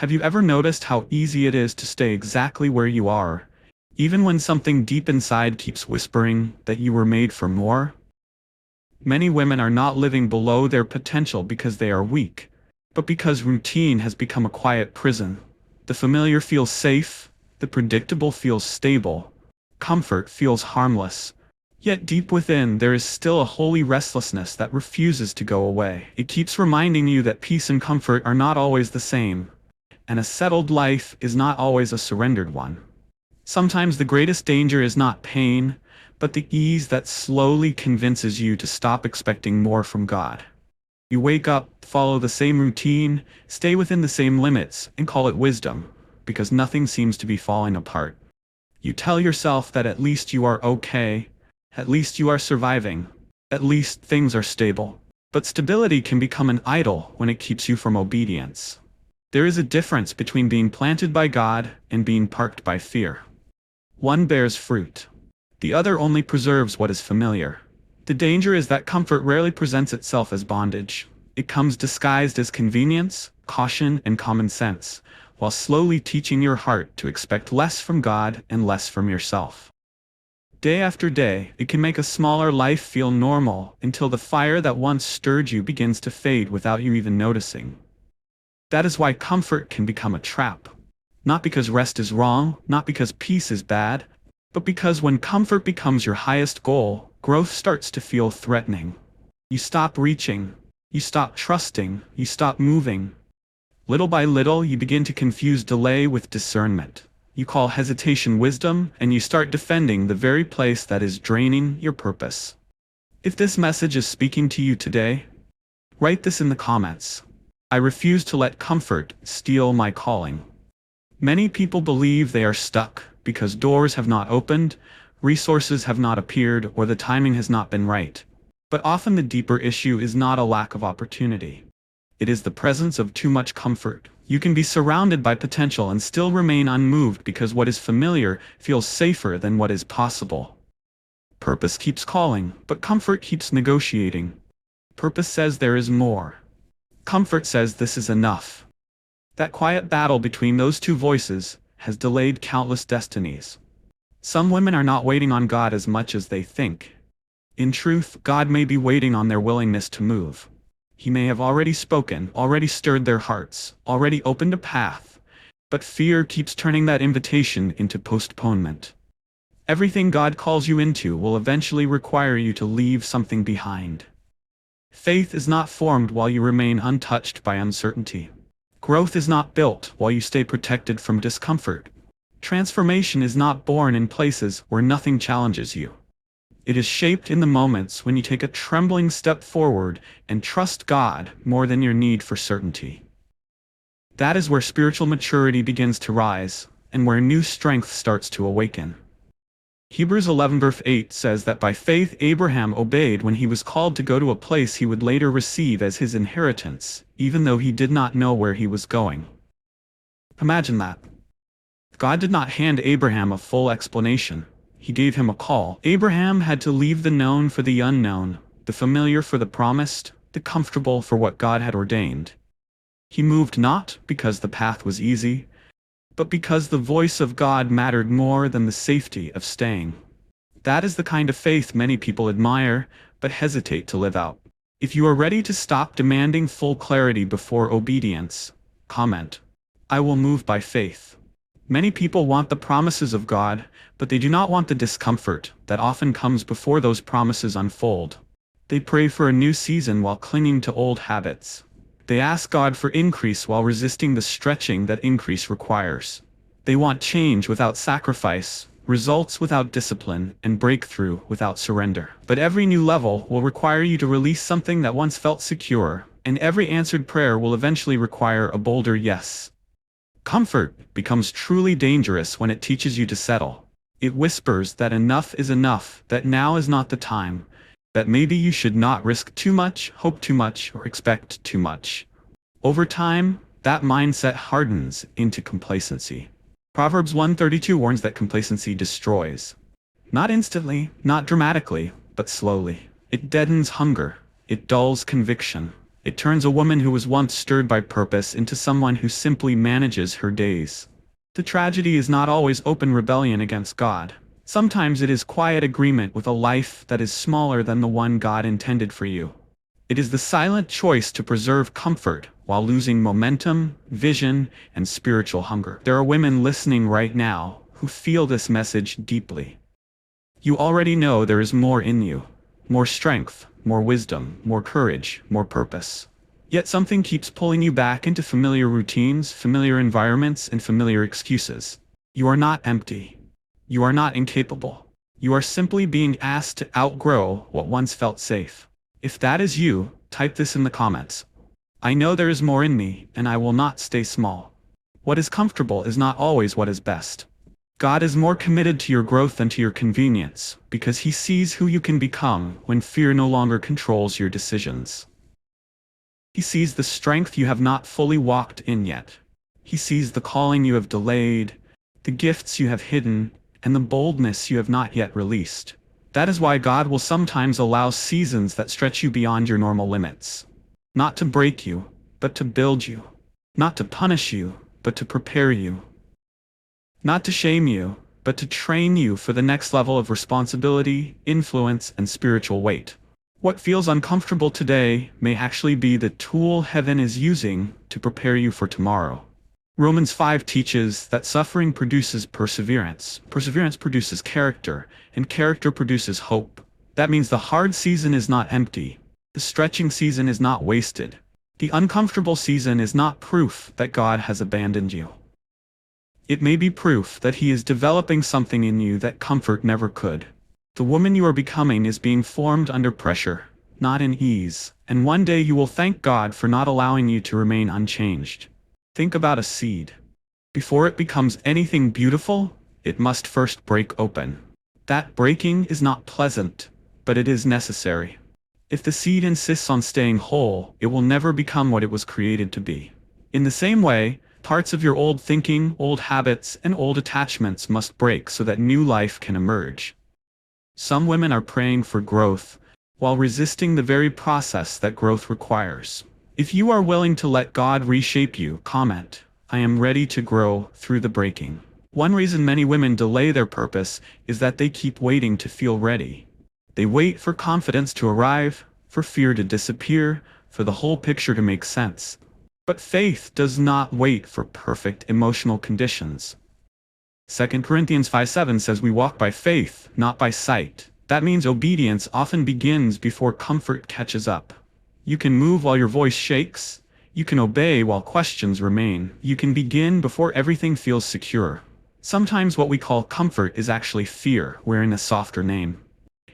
Have you ever noticed how easy it is to stay exactly where you are, even when something deep inside keeps whispering that you were made for more? Many women are not living below their potential because they are weak, but because routine has become a quiet prison. The familiar feels safe, the predictable feels stable, comfort feels harmless. Yet deep within there is still a holy restlessness that refuses to go away. It keeps reminding you that peace and comfort are not always the same, and a settled life is not always a surrendered one. Sometimes the greatest danger is not pain, but the ease that slowly convinces you to stop expecting more from God. You wake up, follow the same routine, stay within the same limits, and call it wisdom, because nothing seems to be falling apart. You tell yourself that at least you are okay, at least you are surviving, at least things are stable. But stability can become an idol when it keeps you from obedience. There is a difference between being planted by God and being parked by fear. One bears fruit. The other only preserves what is familiar. The danger is that comfort rarely presents itself as bondage. It comes disguised as convenience, caution, and common sense, while slowly teaching your heart to expect less from God and less from yourself. Day after day, it can make a smaller life feel normal until the fire that once stirred you begins to fade without you even noticing. That is why comfort can become a trap. Not because rest is wrong, not because peace is bad, but because when comfort becomes your highest goal, growth starts to feel threatening. You stop reaching, you stop trusting, you stop moving. Little by little, you begin to confuse delay with discernment. You call hesitation wisdom, and you start defending the very place that is draining your purpose. If this message is speaking to you today, write this in the comments. I refuse to let comfort steal my calling. Many people believe they are stuck because doors have not opened, resources have not appeared, or the timing has not been right. But often the deeper issue is not a lack of opportunity. It is the presence of too much comfort. You can be surrounded by potential and still remain unmoved because what is familiar feels safer than what is possible. Purpose keeps calling, but comfort keeps negotiating. Purpose says there is more. Comfort says this is enough. That quiet battle between those two voices has delayed countless destinies. Some women are not waiting on God as much as they think. In truth, God may be waiting on their willingness to move. He may have already spoken, already stirred their hearts, already opened a path, but fear keeps turning that invitation into postponement. Everything God calls you into will eventually require you to leave something behind. Faith is not formed while you remain untouched by uncertainty. Growth is not built while you stay protected from discomfort. Transformation is not born in places where nothing challenges you. It is shaped in the moments when you take a trembling step forward and trust God more than your need for certainty. That is where spiritual maturity begins to rise, and where new strength starts to awaken. Hebrews 11 verse 8 says that by faith Abraham obeyed when he was called to go to a place he would later receive as his inheritance, even though he did not know where he was going. Imagine that. God did not hand Abraham a full explanation. He gave him a call. Abraham had to leave the known for the unknown, the familiar for the promised, the comfortable for what God had ordained. He moved not because the path was easy, but because the voice of God mattered more than the safety of staying. That is the kind of faith many people admire, but hesitate to live out. If you are ready to stop demanding full clarity before obedience, comment, I will move by faith. Many people want the promises of God, but they do not want the discomfort that often comes before those promises unfold. They pray for a new season while clinging to old habits. They ask God for increase while resisting the stretching that increase requires. They want change without sacrifice, results without discipline, and breakthrough without surrender. But every new level will require you to release something that once felt secure, and every answered prayer will eventually require a bolder yes. Comfort becomes truly dangerous when it teaches you to settle. It whispers that enough is enough, that now is not the time, that maybe you should not risk too much, hope too much, or expect too much. Over time, that mindset hardens into complacency. Proverbs 1:32 warns that complacency destroys. Not instantly, not dramatically, but slowly. It deadens hunger. It dulls conviction. It turns a woman who was once stirred by purpose into someone who simply manages her days. The tragedy is not always open rebellion against God. Sometimes it is quiet agreement with a life that is smaller than the one God intended for you. It is the silent choice to preserve comfort while losing momentum, vision, and spiritual hunger. There are women listening right now who feel this message deeply. You already know there is more in you. More strength, more wisdom, more courage, more purpose. Yet something keeps pulling you back into familiar routines, familiar environments, and familiar excuses. You are not empty. You are not incapable. You are simply being asked to outgrow what once felt safe. If that is you, type this in the comments. I know there is more in me, and I will not stay small. What is comfortable is not always what is best. God is more committed to your growth than to your convenience, because He sees who you can become when fear no longer controls your decisions. He sees the strength you have not fully walked in yet. He sees the calling you have delayed, the gifts you have hidden, and the boldness you have not yet released. That is why God will sometimes allow seasons that stretch you beyond your normal limits. Not to break you, but to build you. Not to punish you, but to prepare you. Not to shame you, but to train you for the next level of responsibility, influence, and spiritual weight. What feels uncomfortable today may actually be the tool heaven is using to prepare you for tomorrow. Romans 5 teaches that suffering produces perseverance. Perseverance produces character, and character produces hope. That means the hard season is not empty. The stretching season is not wasted. The uncomfortable season is not proof that God has abandoned you. It may be proof that He is developing something in you that comfort never could. The woman you are becoming is being formed under pressure, not in ease, and one day you will thank God for not allowing you to remain unchanged. Think about a seed. Before it becomes anything beautiful, it must first break open. That breaking is not pleasant, but it is necessary. If the seed insists on staying whole, it will never become what it was created to be. In the same way, parts of your old thinking, old habits, and old attachments must break so that new life can emerge. Some women are praying for growth, while resisting the very process that growth requires. If you are willing to let God reshape you, comment, I am ready to grow through the breaking. One reason many women delay their purpose is that they keep waiting to feel ready. They wait for confidence to arrive, for fear to disappear, for the whole picture to make sense. But faith does not wait for perfect emotional conditions. 2 Corinthians 5:7 says we walk by faith, not by sight. That means obedience often begins before comfort catches up. You can move while your voice shakes. You can obey while questions remain. You can begin before everything feels secure. Sometimes what we call comfort is actually fear, wearing a softer name.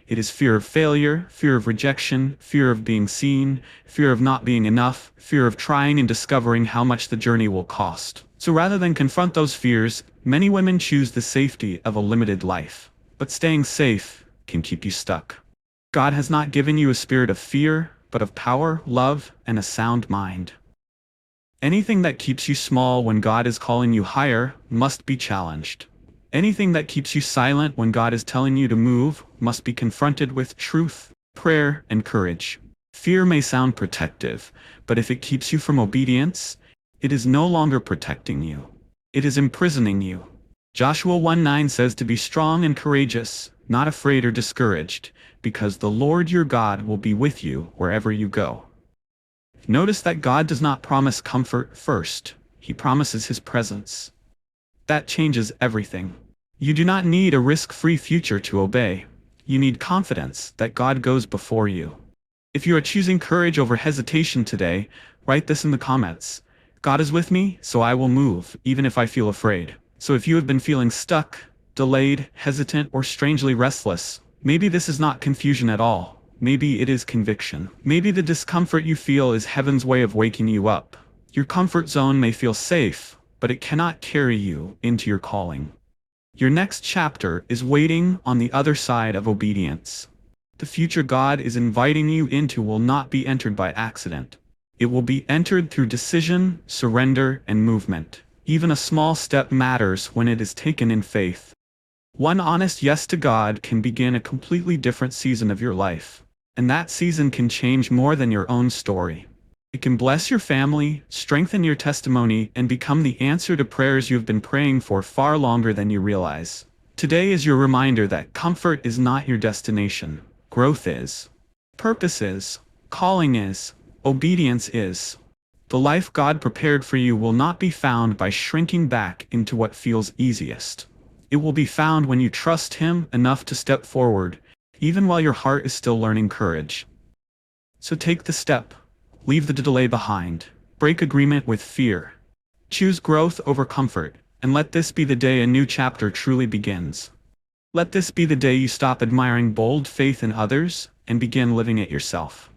It is fear of failure, fear of rejection, fear of being seen, fear of not being enough, fear of trying and discovering how much the journey will cost. So rather than confront those fears, many women choose the safety of a limited life. But staying safe can keep you stuck. God has not given you a spirit of fear, but of power, love, and a sound mind. Anything that keeps you small when God is calling you higher must be challenged. Anything that keeps you silent when God is telling you to move must be confronted with truth, prayer, and courage. Fear may sound protective, but if it keeps you from obedience, it is no longer protecting you. It is imprisoning you. Joshua 1:9 says to be strong and courageous, not afraid or discouraged, because the Lord your God will be with you wherever you go. Notice that God does not promise comfort first. He promises His presence. That changes everything. You do not need a risk-free future to obey. You need confidence that God goes before you. If you are choosing courage over hesitation today, write this in the comments. God is with me, so I will move, even if I feel afraid. So if you have been feeling stuck, delayed, hesitant, or strangely restless, maybe this is not confusion at all. Maybe it is conviction. Maybe the discomfort you feel is heaven's way of waking you up. Your comfort zone may feel safe, but it cannot carry you into your calling. Your next chapter is waiting on the other side of obedience. The future God is inviting you into will not be entered by accident. It will be entered through decision, surrender, and movement. Even a small step matters when it is taken in faith. One honest yes to God can begin a completely different season of your life. And that season can change more than your own story. It can bless your family, strengthen your testimony, and become the answer to prayers you've been praying for far longer than you realize. Today is your reminder that comfort is not your destination. Growth is. Purpose is. Calling is. Obedience is. The life God prepared for you will not be found by shrinking back into what feels easiest. It will be found when you trust Him enough to step forward, even while your heart is still learning courage. So take the step. Leave the delay behind. Break agreement with fear. Choose growth over comfort, and let this be the day a new chapter truly begins. Let this be the day you stop admiring bold faith in others and begin living it yourself.